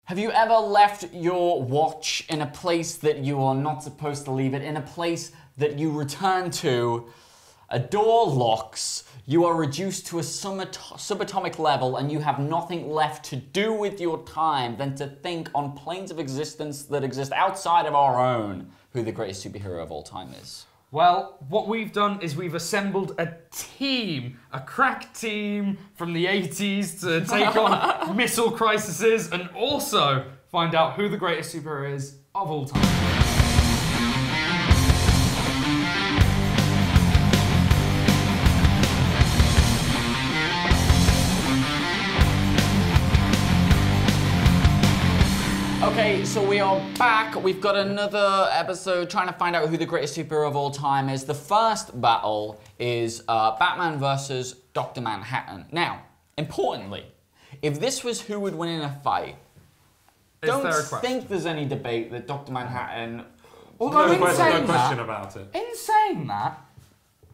Have you ever left your watch in a place that you are not supposed to leave it, in a place that you return to, a door locks, you are reduced to a subatomic level, and you have nothing left to do with your time than to think on planes of existence that exist outside of our own who the greatest superhero of all time is? Well, what we've done is we've assembled a team, a crack team from the 80s to take on missile crises and also find out who the greatest superhero is of all time. Okay, so we are back. We've got another episode trying to find out who the greatest superhero of all time is. The first battle is Batman versus Dr. Manhattan. Now, importantly, if this was who would win in a fight, don't think there's any debate that Dr. Manhattan... Although no question about it. In saying that,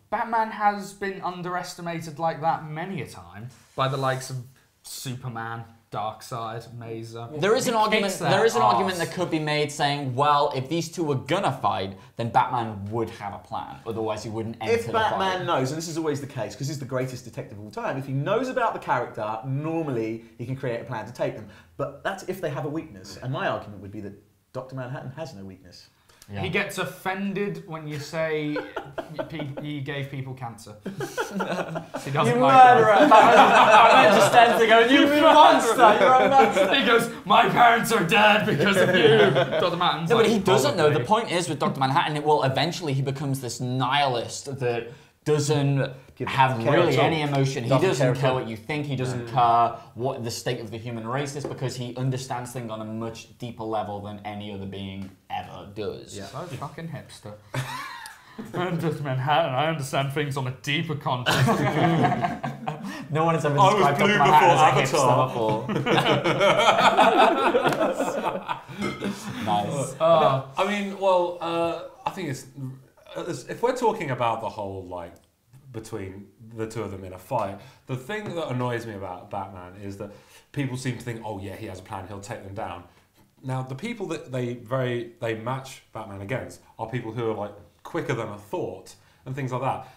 Batman has been underestimated like that many a time by the likes of Superman, Darkseid, Mazer. There is an argument. There is an argument that could be made saying, well, if these two were gonna fight, then Batman would have a plan. Otherwise, he wouldn't enter the fight. If Batman knows, and this is always the case, because he's the greatest detective of all time, if he knows about the character, normally he can create a plan to take them. But that's if they have a weakness. And my argument would be that Dr. Manhattan has no weakness. Yeah. He gets offended when you say he gave people cancer. He doesn't you like murderer! Batman just stands there going, you monster! You're a monster! He goes, my parents are dead because of you! Dr. Manhattan's No, like, but he doesn't know. The point is with Dr. Manhattan, eventually he becomes this nihilist that doesn't have really any emotion. He doesn't care what you think. He doesn't care what the state of the human race is because he understands things on a much deeper level than any other being ever does. Yeah. So fucking hipster. I'm just Manhattan. I understand things on a deeper context. No one has ever described Dr. Manhattan as a hipster before. Nice. I mean, well, I think it's... If we're talking about the whole, like, between the two of them in a fight, the thing that annoys me about Batman is that people seem to think, oh yeah, he has a plan, he'll take them down. Now, the people that they match Batman against are people who are, like, quicker than a thought and things like that.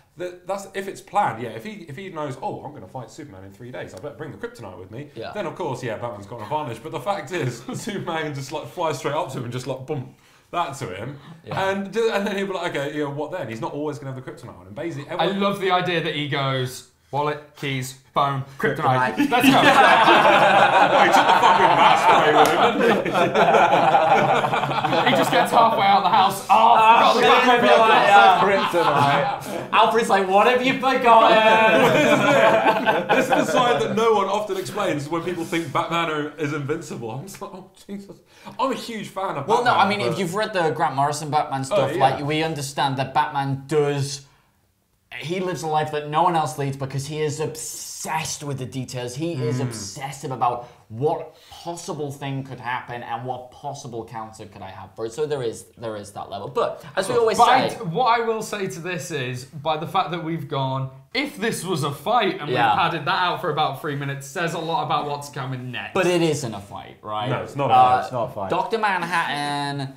That's if it's planned, yeah. If he knows, oh, I'm going to fight Superman in 3 days, I better bring the kryptonite with me. Yeah. Then of course, yeah, Batman's got an advantage. But the fact is, Superman can just like fly straight up to him and just like boom that to him, and then he'll be like, okay, you know, what then? He's not always going to have the kryptonite on him. Basically, I love the idea that he goes wallet, keys, phone, kryptonite. Let's go. He took the fucking mask away with him, didn't he? He just gets halfway out of the house. Oh, kryptonite. Alfred's like, what have you forgotten? This is the side that no one often explains when people think Batman is invincible. I'm just like, oh Jesus. I'm a huge fan of Batman. Well, no, I mean, if you've read the Grant Morrison Batman stuff, like, we understand that Batman he lives a life that no one else leads because he is obsessed with the details. He is obsessive about what possible thing could happen and what possible counter could I have for it. So there is that level. But as we always say... What I will say to this is, by the fact that we've gone, if this was a fight and we've padded that out for about 3 minutes, says a lot about what's coming next. But it isn't a fight, right? No, it's not a fight. It's not a fight. Dr. Manhattan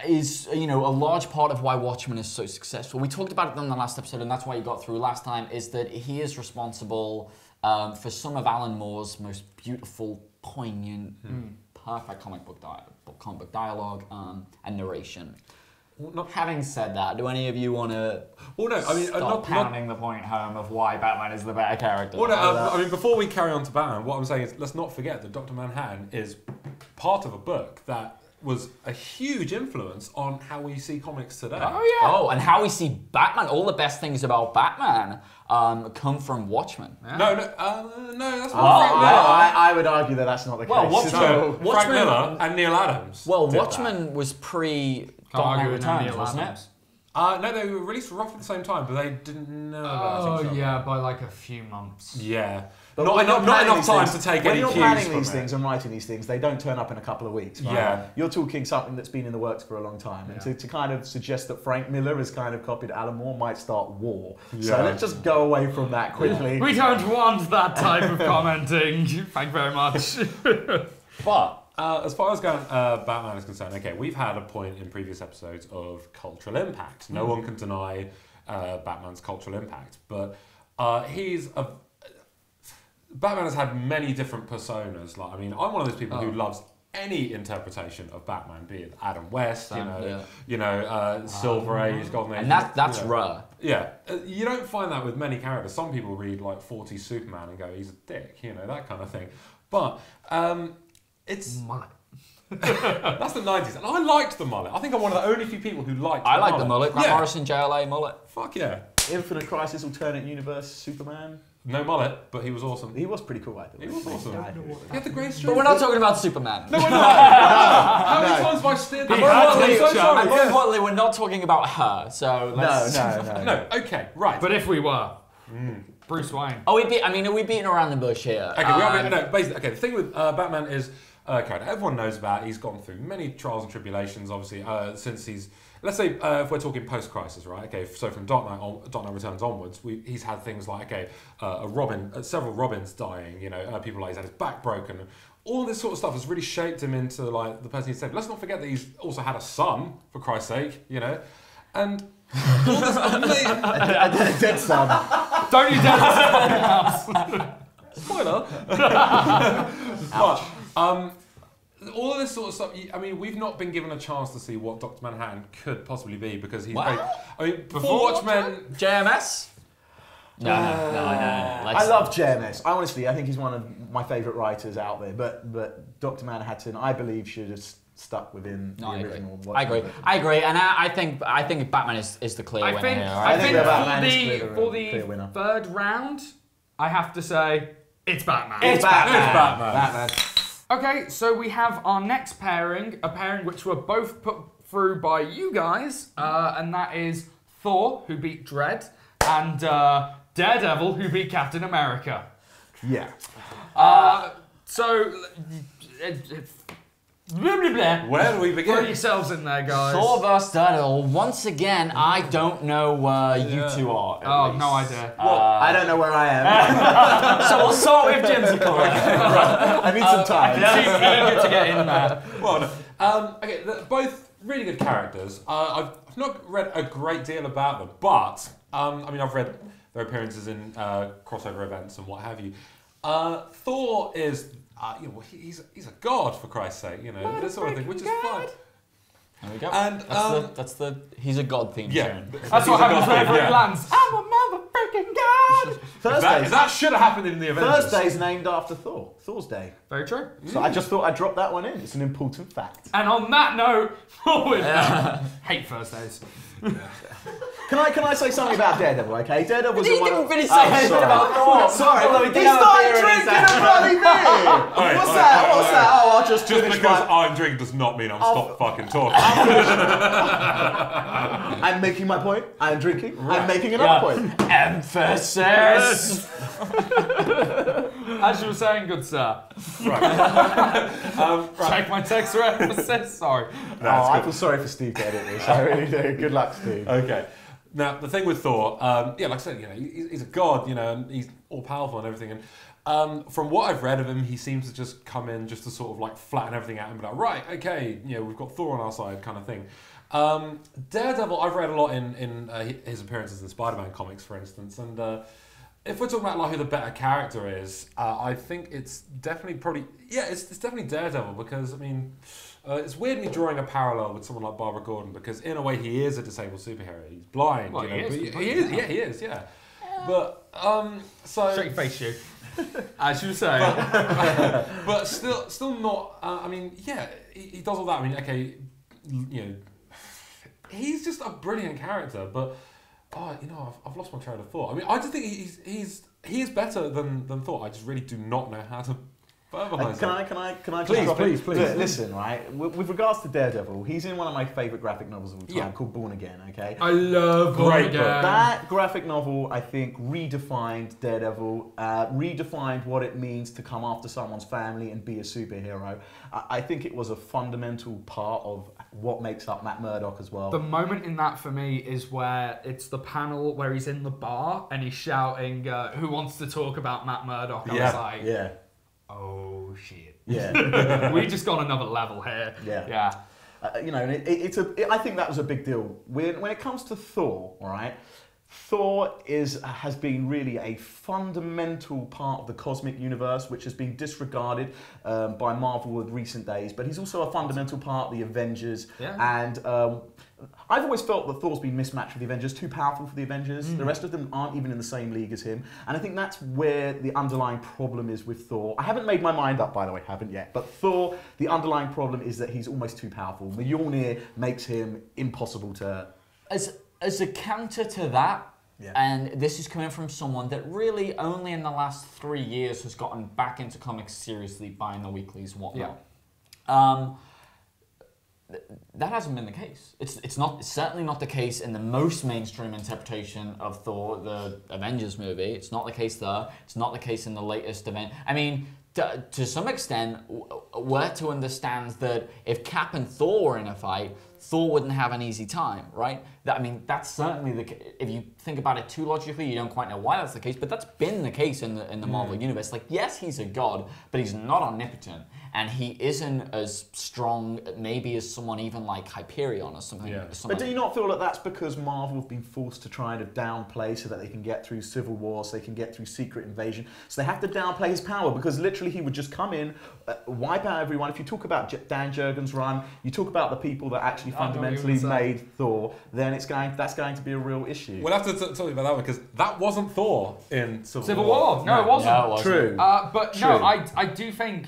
is, you know, a large part of why Watchmen is so successful. We talked about it in the last episode, and that's why you got through last time, is that he is responsible for some of Alan Moore's most beautiful, poignant, perfect comic book dialogue and narration. Well, having said that, do any of you want to stop pounding the point home of why Batman is the better character? Well, no, I mean, before we carry on to Batman, what I'm saying is let's not forget that Dr. Manhattan is part of a book that was a huge influence on how we see comics today. Oh, yeah. Oh, and how we see Batman. All the best things about Batman come from Watchmen. Yeah. No, that's not Frank Miller. I would argue that that's not the case. Watchmen, Frank Miller and Neil Adams. Well, Watchmen was pre-Dark Knight Returns, wasn't it? No, they were released roughly at the same time, but they didn't know about each other. Oh, yeah, by like a few months. Yeah. Not enough time to take any cues from it. When you're planning these things and writing these things, they don't turn up in a couple of weeks. Right? Yeah. You're talking something that's been in the works for a long time. And to kind of suggest that Frank Miller has kind of copied Alan Moore might start war. Yeah. So let's just go away from that quickly. We don't want that type of commenting. Thank you very much. But as far as Batman is concerned, okay, we've had a point in previous episodes of cultural impact. No one can deny Batman's cultural impact, but Batman has had many different personas. Like, I mean, I'm one of those people who loves any interpretation of Batman, be it Adam West, Silver Age, Golden Age, and that's rare. Yeah, you don't find that with many characters. Some people read like 40s Superman and go, he's a dick, that kind of thing. But it's mullet. That's the 90s, and I liked the mullet. I think I'm one of the only few people who liked. I like the mullet. Grant Morrison, JLA mullet. Fuck yeah. Infinite Crisis, alternate universe, Superman. No mullet, but he was awesome. He was pretty cool, I think. He was awesome. He had the grey streak. But we're not talking about Superman. No, we're not. How many times have I steered? And more importantly, we're not talking about her. So let's... No. Okay, right. But if we were, Bruce Wayne. Are we beating around the bush here? Okay, basically, okay. The thing with Batman is character everyone knows about. He's gone through many trials and tribulations, obviously, since he's. Let's say if we're talking post-crisis, right? Okay, so from Dark Knight Returns onwards, he's had things like several Robins dying. People like he's had his back broken. All this sort of stuff has really shaped him into like the person he's said. Let's not forget that he's also had a son, for Christ's sake, and all this amazing. A dead son. Don't you dare listen to the house. Spoiler. But all of this sort of stuff. I mean, we've not been given a chance to see what Dr. Manhattan could possibly be because he's. Before Watchmen, JMS. No. I love JMS. I think he's one of my favourite writers out there. But Dr. Manhattan, I believe, should have stuck within the original. I agree, and I think Batman is the clear winner here. I think for the third round, I have to say it's Batman. It's Batman. Okay, so we have our next pairing, a pairing which were both put through by you guys, and that is Thor, who beat Dredd, and Daredevil, who beat Captain America. Yeah. Where do we begin? Throw yourselves in there, guys. Thor vs. Daredevil. Once again, I don't know where you two are. Oh, no idea. I don't know where I am. So we'll start with Jimsicle. I need some time. Too eager to get in there. Well, okay, they're both really good characters. I've not read a great deal about them, but I've read their appearances in crossover events and what have you. Thor is. He's a god, for Christ's sake, this sort of thing, which is fun. There we go. And that's the he's a god theme tune. That's what happens whenever he lands. I'm a motherfucking god. That should have happened in the Avengers. Thursday's named after Thor. Thor's Day. Very true. So I just thought I'd drop that one in. It's an important fact. And on that note, forward. Hate Thursdays. Can I say something about Daredevil? Okay, Daredevil was He didn't finish saying anything about Thor. Sorry, he he started drinking a bloody beer. What's that? What's that? Oh, I'll just finish because I'm drinking does not mean I'm stop fucking talking. I'm making my point. I'm drinking. Right. I'm making another point. Emphasis. As you were saying, good sir. Right. Check my text for emphasis. Sorry. I feel sorry for Steve to edit this. I really do. Good luck, Steve. Okay. Now the thing with Thor, like I said, he's a god, and he's all powerful and everything. And from what I've read of him, he seems to just come in just to sort of like flatten everything out and be like, right, okay, we've got Thor on our side, kind of thing. Daredevil, I've read a lot in his appearances in Spider-Man comics, for instance, and if we're talking about like who the better character is, I think it's definitely it's definitely Daredevil because it's weird me drawing a parallel with someone like Barbara Gordon because in a way he is a disabled superhero. He's blind, well, he is. But so straight face you, as you say. But still not. He does all that. He's just a brilliant character, but. I've lost my train of thought. I just think he is better than Thor. I just really do not know how to verbalize it. Can I just please. Listen, right. With regards to Daredevil, he's in one of my favourite graphic novels of all time called Born Again. Okay. I love Born Again. That graphic novel, I think, redefined Daredevil, redefined what it means to come after someone's family and be a superhero. I think it was a fundamental part of what makes up Matt Murdock as well. The moment in that for me is where it's the panel where he's in the bar and he's shouting, "Who wants to talk about Matt Murdock?" I was like, yeah. Oh shit. Yeah. We just got another level here. Yeah. You know, and I think that was a big deal. When it comes to Thor, all right, Thor has been really a fundamental part of the cosmic universe, which has been disregarded by Marvel in recent days. But he's also a fundamental part of the Avengers. Yeah. And I've always felt that Thor's been mismatched with the Avengers, too powerful for the Avengers. The rest of them aren't even in the same league as him. And I think that's where the underlying problem is with Thor. I haven't made my mind up, by the way, haven't yet. But Thor, the underlying problem is that he's almost too powerful. Mjolnir makes him impossible to... As a counter to that, Yeah. and this is coming from someone that really only in the last 3 years has gotten back into comics seriously, buying the weeklies and whatnot. That hasn't been the case. It's certainly not the case in the most mainstream interpretation of Thor, the Avengers movie. It's not the case there. It's not the case in the latest event. I mean, to some extent, we're to understand that if Cap and Thor were in a fight, Thor wouldn't have an easy time, right? That's certainly the case. If you think about it too logically, you don't quite know why that's the case, but that's been the case in the Marvel universe. Like, yes, he's a god, but he's not omnipotent, and he isn't as strong, maybe, as someone even like Hyperion or something. Yeah. But do you not feel that that's because Marvel have been forced to try to downplay so that they can get through Civil War, so they can get through Secret Invasion? So they have to downplay his power because literally he would just come in, wipe out everyone. If you talk about Dan Jurgens' run, you talk about the people that actually fundamentally made Thor, then that's going to be a real issue. We'll have to tell you about that one because that wasn't Thor in Civil War. No, it wasn't. No, it wasn't. True. But True. no, I do think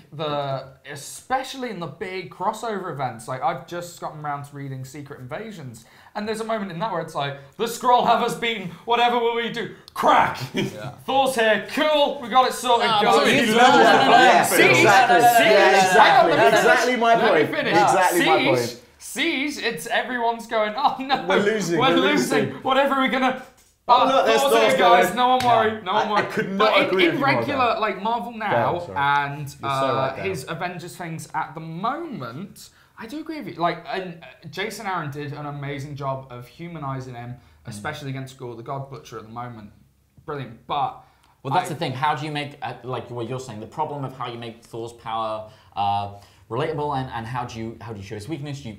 especially in the big crossover events, like I've just gotten around to reading Secret Invasions, and there's a moment in that where it's like, the Skrull have us beaten, whatever will we do? Crack! Thor's here, cool, we got it sorted, guys. Exactly my point. Let me finish. Exactly my point. Siege, it's everyone's going, oh no, We're losing. Whatever are we gonna... Oh, look, there's Thor's here, Thor's guys. going. No one worry. No one I worry. could not agree with in you more regular, there. like Marvel now Sorry. and so right, his Avengers things at the moment, I do agree with you. Like, and Jason Aaron did an amazing job of humanizing him, especially against Gorr the God Butcher at the moment. Brilliant, but. Well, that's the thing. How do you make, like what you're saying, the problem of how you make Thor's power relatable, and how do you show his weakness? You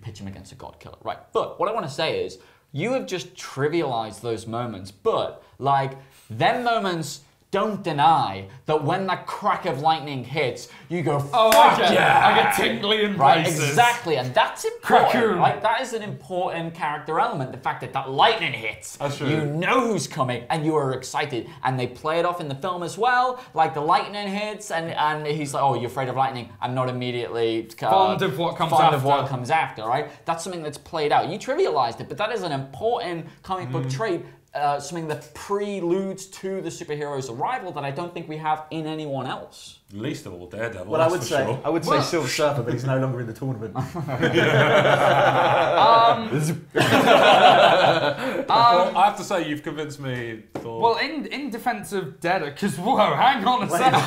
pitch him against a god killer, right? But what I want to say is, you have just trivialized those moments, but like them moments don't deny that when that crack of lightning hits, you go, fuck yeah! I get tingly in right, places. exactly, and that's important. Crackoon. Like, that is an important character element. The fact that lightning hits, That's true. you know who's coming, and you are excited. And they play it off in the film as well. Like, the lightning hits, and he's like, "Oh, you're afraid of lightning? I'm not immediately fond of what comes fond after." of what comes after." Right? That's something that's played out. You trivialized it, but that is an important comic book trait. Something that preludes to the superhero's arrival that I don't think we have in anyone else. Least of all Daredevil. Well, I would say Silver Surfer, but he's no longer in the tournament. Well, I have to say, you've convinced me. Thor. Well, in defense of Daredevil, because whoa, hang on a second.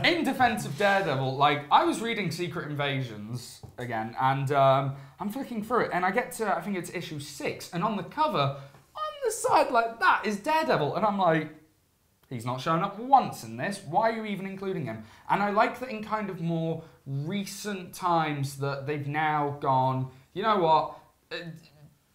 In defense of Daredevil, like I was reading Secret Invasions again, and I'm flicking through it, and I get to, I think it's issue 6, and on the cover, on the side like that is Daredevil, and I'm like, he's not shown up once in this. Why are you even including him? And I like that in kind of more recent times that they've now gone, you know what?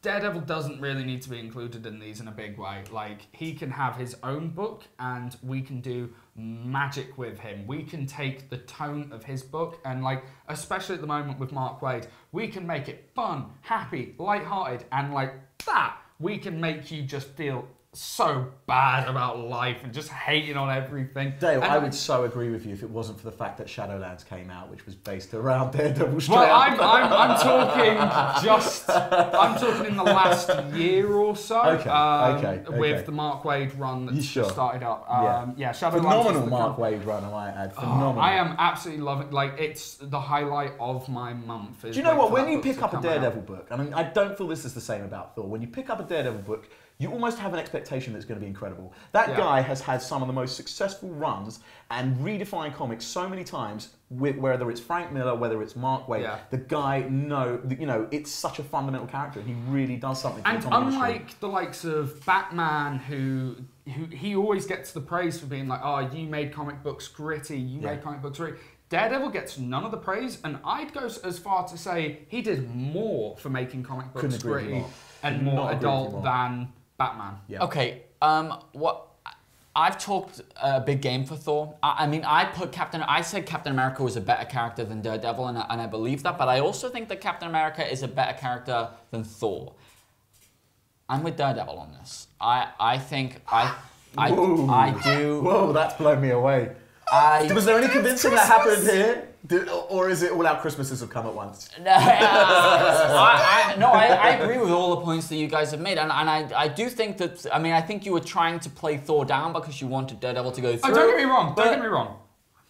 Daredevil doesn't really need to be included in these in a big way. Like, he can have his own book and we can do magic with him. We can take the tone of his book and, like, especially at the moment with Mark Waid, we can make it fun, happy, lighthearted, and like that, we can make you just feel so bad about life and just hating on everything. Dale, and I would so agree with you if it wasn't for the fact that Shadowlands came out, which was based around Daredevil straight Well, up. I'm talking I'm talking in the last year or so. Okay. With the Mark Waid run that's sure? just started up. Shadowlands. Phenomenal is Mark Waid run, I might add. Phenomenal. I am absolutely loving. Like, it's the highlight of my month. Do you know what? When you pick up a Daredevil book, I mean, I don't feel this is the same about Thor. When you pick up a Daredevil book, you almost have an expectation that it's going to be incredible. That guy has had some of the most successful runs and redefined comics so many times, whether it's Frank Miller, whether it's Mark Waid. Yeah. The guy, it's such a fundamental character. He really does something for the comic industry. Unlike the likes of Batman, who he always gets the praise for being like, oh, you made comic books gritty, you made comic books gritty. Daredevil gets none of the praise, and I'd go as far to say he did more for making comic books gritty and more adult than Batman. Yeah. Okay, what I've talked a big game for Thor. I mean, I said Captain America was a better character than Daredevil, and I believe that, but I also think that Captain America is a better character than Thor. I'm with Daredevil on this. I think I do. Whoa, that's blown me away. Was there any convincing that happened here? Or is it all our Christmases have come at once? I agree with all the points that you guys have made. And I do think that, I mean, I think you were trying to play Thor down because you wanted Daredevil to go through. Oh, don't get me wrong. Don't get me wrong.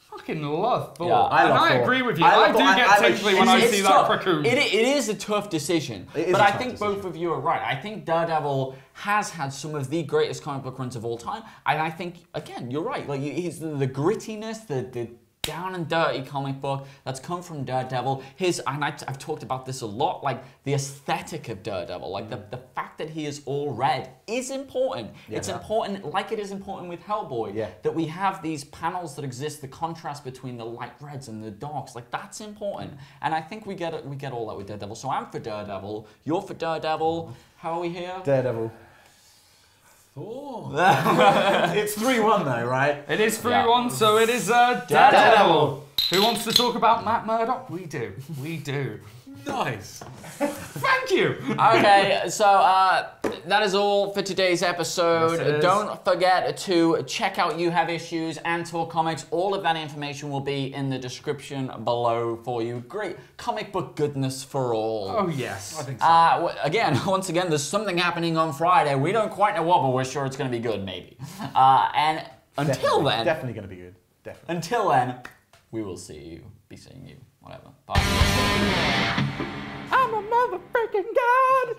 I fucking love Thor. Yeah, I agree with you. I do get tingly when I see that raccoon. It is a tough decision. But I think both of you are right. I think Daredevil has had some of the greatest comic book runs of all time. And I think, again, you're right. Like, he's the grittiness, the down and dirty comic book that's come from Daredevil. I've talked about this a lot, like the aesthetic of Daredevil, like the fact that he is all red is important. Yeah. It's important, like it is important with Hellboy, that we have these panels that exist, the contrast between the light reds and the darks, like that's important. And I think we get all that with Daredevil. So I'm for Daredevil, you're for Daredevil. How are we here? Daredevil. Thor. It's 3-1 though, right? It is 3-1, so it is Daredevil. Who wants to talk about Matt Murdock? We do. We do. Nice. Thank you. Okay, so that is all for today's episode. Yes, don't forget to check out You Have Issues and Talk Comics. All of that information will be in the description below for you. Great comic book goodness for all. Oh, yes. I think so. Once again, there's something happening on Friday. We don't quite know what, but we're sure it's going to be good, maybe. And until then... Definitely going to be good. Definitely. Until then, we will be seeing you. Whatever. Bye. I'm a motherfucking god!